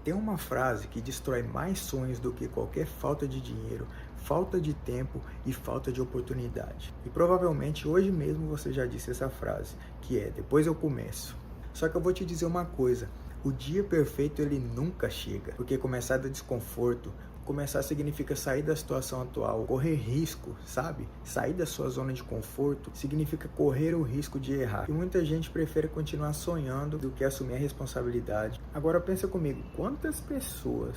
Tem uma frase que destrói mais sonhos do que qualquer falta de dinheiro, falta de tempo e falta de oportunidade. E provavelmente hoje mesmo você já disse essa frase, que é: depois eu começo. Só que eu vou te dizer uma coisa, o dia perfeito ele nunca chega, porque começar do desconforto, começar significa sair da situação atual, correr risco, sabe? Sair da sua zona de conforto significa correr o risco de errar. E muita gente prefere continuar sonhando do que assumir a responsabilidade. Agora pensa comigo, quantas pessoas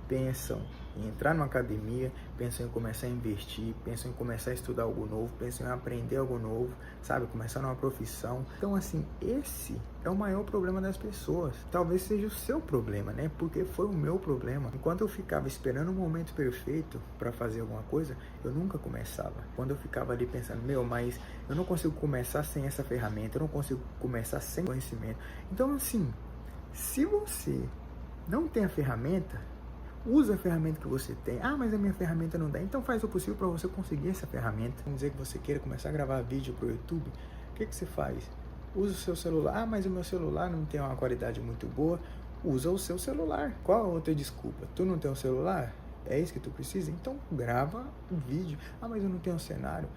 pensam em entrar numa academia, pensam em começar a investir, pensam em começar a estudar algo novo, pensam em aprender algo novo, sabe? Começar numa profissão. Então, assim, esse é o maior problema das pessoas. Talvez seja o seu problema, né? Porque foi o meu problema. Enquanto eu ficava esperando o momento perfeito para fazer alguma coisa, eu nunca começava. Quando eu ficava ali pensando, mas eu não consigo começar sem essa ferramenta, eu não consigo começar sem conhecimento. Então, assim, se você não tem a ferramenta, usa a ferramenta que você tem. Ah, mas a minha ferramenta não dá. Então faz o possível para você conseguir essa ferramenta. Vamos dizer que você queira começar a gravar vídeo para o YouTube. O que você faz? Usa o seu celular. Ah, mas o meu celular não tem uma qualidade muito boa. Usa o seu celular. Qual a outra desculpa? Tu não tem um celular? É isso que tu precisa? Então grava um vídeo. Ah, mas eu não tenho um cenário.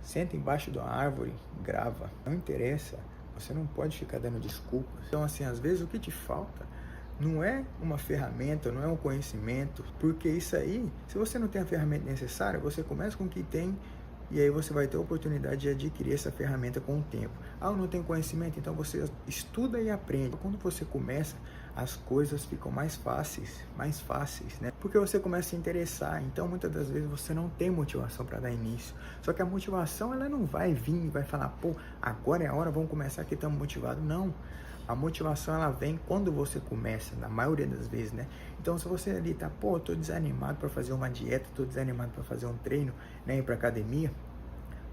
Senta embaixo de uma árvore, grava. Não interessa. Você não pode ficar dando desculpas. Então, assim, às vezes o que te falta não é uma ferramenta, não é um conhecimento, porque isso aí, se você não tem a ferramenta necessária, você começa com o que tem e aí você vai ter a oportunidade de adquirir essa ferramenta com o tempo. Ah, eu não tenho conhecimento, então você estuda e aprende. Quando você começa, as coisas ficam mais fáceis, né? Porque você começa a se interessar, então muitas das vezes você não tem motivação para dar início. Só que a motivação, ela não vai vir e vai falar, pô, agora é a hora, vamos começar que estamos motivados. Não. A motivação ela vem quando você começa, na maioria das vezes, né? Então se você ali tá, pô, tô desanimado para fazer uma dieta, tô desanimado para fazer um treino, né, ir para academia,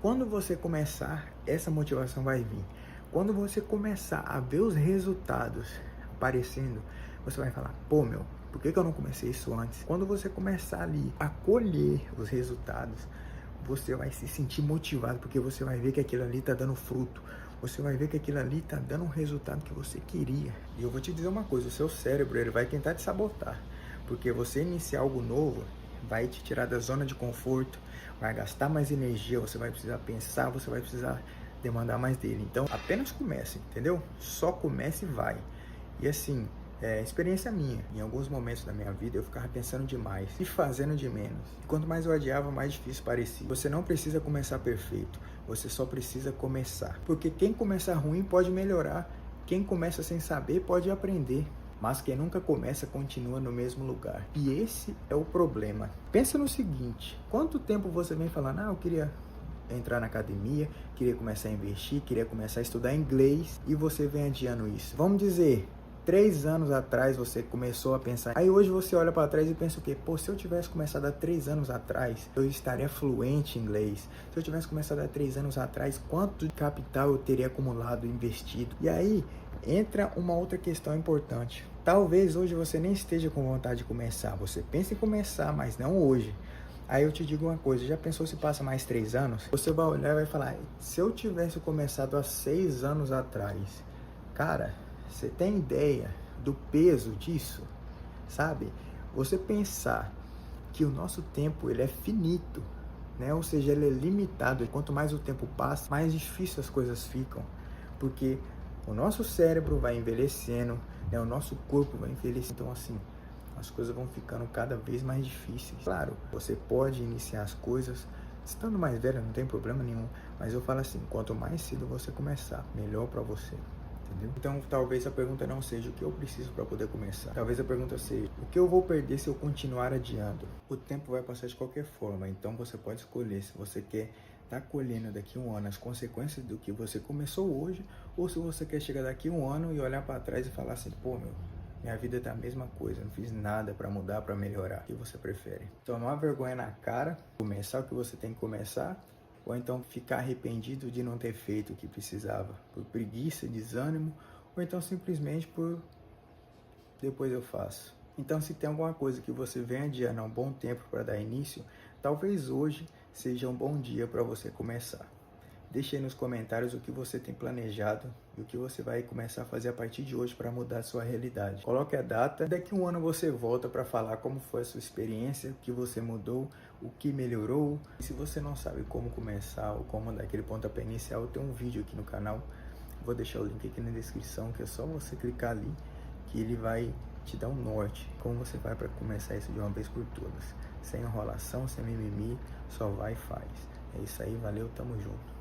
quando você começar, essa motivação vai vir. Quando você começar a ver os resultados aparecendo, você vai falar, pô, por que eu não comecei isso antes? Quando você começar ali a colher os resultados, você vai se sentir motivado, porque você vai ver que aquilo ali tá dando fruto. Você vai ver que aquilo ali tá dando um resultado que você queria. E eu vou te dizer uma coisa, o seu cérebro ele vai tentar te sabotar. Porque você iniciar algo novo vai te tirar da zona de conforto, vai gastar mais energia, você vai precisar pensar, você vai precisar demandar mais dele. Então, apenas comece, entendeu? Só comece e vai. E assim, experiência minha. Em alguns momentos da minha vida eu ficava pensando demais e fazendo de menos. E quanto mais eu adiava, mais difícil parecia. Você não precisa começar perfeito, você só precisa começar. Porque quem começa ruim pode melhorar, quem começa sem saber pode aprender. Mas quem nunca começa continua no mesmo lugar. E esse é o problema. Pensa no seguinte, quanto tempo você vem falando, eu queria entrar na academia, queria começar a investir, queria começar a estudar inglês, e você vem adiando isso. Vamos dizer, 3 anos atrás você começou a pensar, aí hoje você olha para trás e pensa o quê? Pô, se eu tivesse começado há 3 anos atrás, eu estaria fluente em inglês. Se eu tivesse começado há 3 anos atrás, quanto de capital eu teria acumulado, investido? E aí entra uma outra questão importante. Talvez hoje você nem esteja com vontade de começar, você pensa em começar, mas não hoje. Aí eu te digo uma coisa, já pensou se passa mais 3 anos? Você vai olhar e vai falar, se eu tivesse começado há 6 anos atrás, cara, você tem ideia do peso disso, sabe? Você pensar que o nosso tempo ele é finito, né? Ou seja, ele é limitado. Quanto mais o tempo passa, mais difícil as coisas ficam, porque o nosso cérebro vai envelhecendo, né? O nosso corpo vai envelhecendo. Então, assim, as coisas vão ficando cada vez mais difíceis. Claro, você pode iniciar as coisas estando mais velho, não tem problema nenhum, mas eu falo assim, quanto mais cedo você começar, melhor para você. Entendeu? Então, talvez a pergunta não seja o que eu preciso para poder começar. Talvez a pergunta seja, o que eu vou perder se eu continuar adiando? O tempo vai passar de qualquer forma, então você pode escolher se você quer estar colhendo daqui a um ano as consequências do que você começou hoje, ou se você quer chegar daqui a um ano e olhar para trás e falar assim, pô, minha vida tá a mesma coisa, não fiz nada para mudar, para melhorar. O que você prefere? Então não há vergonha na cara, começar o que você tem que começar, ou então ficar arrependido de não ter feito o que precisava, por preguiça, desânimo, ou então simplesmente por depois eu faço. Então se tem alguma coisa que você vem adiando há um bom tempo para dar início, talvez hoje seja um bom dia para você começar. Deixe aí nos comentários o que você tem planejado e o que você vai começar a fazer a partir de hoje para mudar a sua realidade. Coloque a data, daqui a um ano você volta para falar como foi a sua experiência, o que você mudou, o que melhorou. E se você não sabe como começar ou como dar aquele pontapé inicial, tem um vídeo aqui no canal. Vou deixar o link aqui na descrição, que é só você clicar ali, que ele vai te dar um norte, como você vai para começar isso de uma vez por todas. Sem enrolação, sem mimimi, só vai e faz. É isso aí, valeu, tamo junto.